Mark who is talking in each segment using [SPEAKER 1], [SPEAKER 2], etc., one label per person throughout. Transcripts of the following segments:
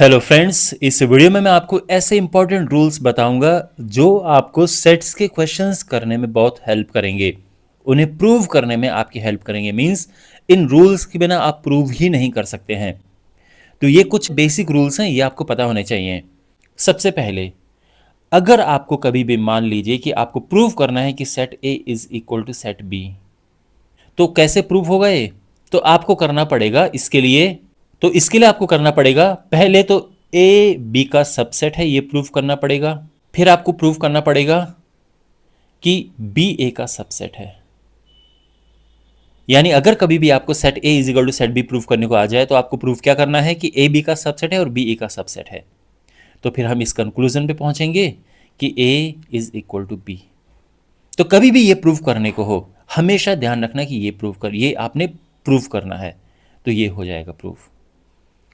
[SPEAKER 1] Hello friends, इस video में मैं आपको ऐसे इंपॉर्टेंट रूल्स बताऊंगा जो आपको सेट्स के क्वेश्चंस करने में बहुत हेल्प करेंगे, उन्हें प्रूव करने में आपकी हेल्प करेंगे। मींस इन रूल्स के बिना आप प्रूव ही नहीं कर सकते हैं। तो ये कुछ बेसिक रूल्स हैं, ये आपको पता होने चाहिए। सबसे पहले, अगर आपको कभी भी मान लीजिए कि आपको प्रूव करना है कि set A is equal to set B, तो कैसे प्रूव होगा ये? तो आपको करना पड़ेगा इसके लिए आपको करना पड़ेगा, पहले तो ए बी का सबसेट है ये प्रूव करना पड़ेगा। फिर आपको प्रूव करना पड़ेगा कि बी ए का सबसेट है। यानी अगर कभी भी आपको set A is equal to set B prove करने को आ जाए तो आपको प्रूव क्या करना है कि ए बी का सबसेट है और बी ए का सबसेट है। तो फिर हम इस कंक्लूजन पे पहुंचेंगे कि ए इज इक्वल टू बी। तो कभी भी ये प्रूव करने को हो, हमेशा ध्यान रखना कि ये आपने प्रूव करना है, तो ये हो जाएगा प्रूफ।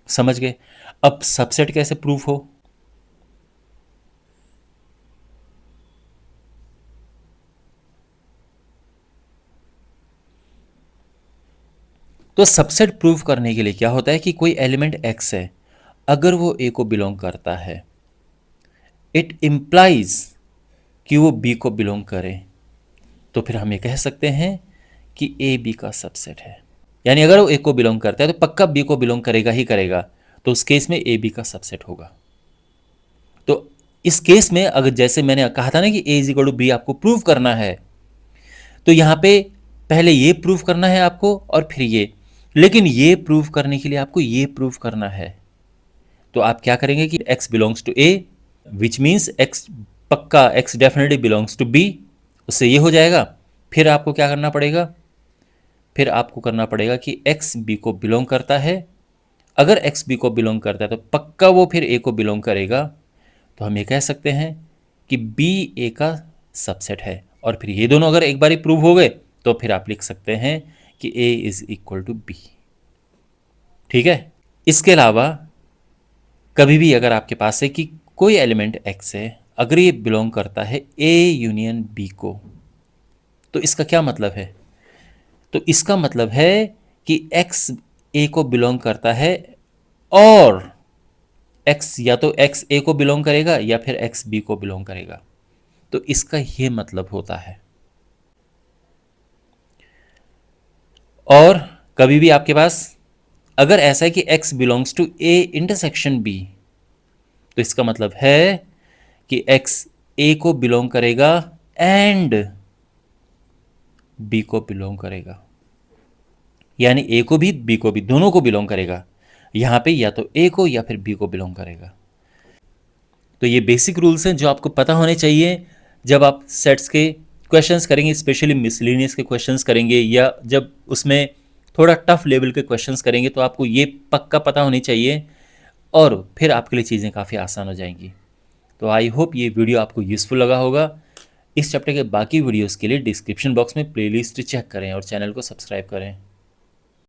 [SPEAKER 1] समझ गए? अब सबसेट कैसे प्रूफ हो? तो सबसेट प्रूफ करने के लिए क्या होता है कि कोई एलिमेंट एक्स है, अगर वो ए को बिलोंग करता है, इट इंप्लाइज कि वो बी को बिलोंग करे, तो फिर हम ये कह सकते हैं कि ए बी का सबसेट है। यानी अगर वो ए को बिलोंग करता है तो पक्का बी को बिलोंग करेगा ही करेगा, तो उस केस में ए बी का सबसेट होगा। तो इस केस में अगर जैसे मैंने कहा था ना कि ए इज इक्वल टू बी आपको प्रूव करना है, तो यहां पे पहले ये प्रूव करना है आपको और फिर ये, लेकिन ये प्रूव करने के लिए आपको ये प्रूव करना है। तो आप क्या करेंगे कि x belongs to a, which means x पक्का, x definitely belongs to b, उससे ये हो जाएगा। फिर आपको क्या करना पड़ेगा? फिर आपको करना पड़ेगा कि x b को बिलोंग करता है। अगर x b को बिलोंग करता है तो पक्का वो फिर a को बिलोंग करेगा। तो हम ये कह सकते हैं कि b a का सबसेट है। और फिर ये दोनों अगर एक बार प्रूव हो गए तो फिर आप लिख सकते हैं कि a is equal to B. ठीक है? इसके अलावा कभी भी अगर आपके पास है कि कोई एलिमेंट x है, अगर ये बिलोंग करता है a यूनियन b को, तो इसका क्या मतलब है? तो इसका मतलब है कि x a को बिलोंग करता है और x या तो x a को बिलोंग करेगा या फिर x b को बिलोंग करेगा। तो इसका ये मतलब होता है। और कभी भी आपके पास अगर ऐसा है कि x belongs to a intersection b, तो इसका मतलब है कि x a को बिलोंग करेगा एंड b को बिलोंग करेगा। यानी a को भी b को भी, दोनों को बिलोंग करेगा। यहां पे या तो a को या फिर b को बिलोंग करेगा। तो ये बेसिक रूल्स हैं जो आपको पता होने चाहिए जब आप सेट्स के क्वेश्चंस करेंगे, स्पेशली मिसलेनियस के क्वेश्चंस करेंगे या जब उसमें थोड़ा टफ लेवल के क्वेश्चंस करेंगे, तो आपको ये पक्का पता होनी चाहिए और फिर आपके लिए चीज़ें काफ़ी आसान हो जाएंगी। तो आई होप ये वीडियो आपको यूज़फुल लगा होगा। इस चैप्टर के बाकी वीडियोस के लिए डिस्क्रिप्शन बॉक्स में प्लेलिस्ट चेक करें और चैनल को सब्सक्राइब करें।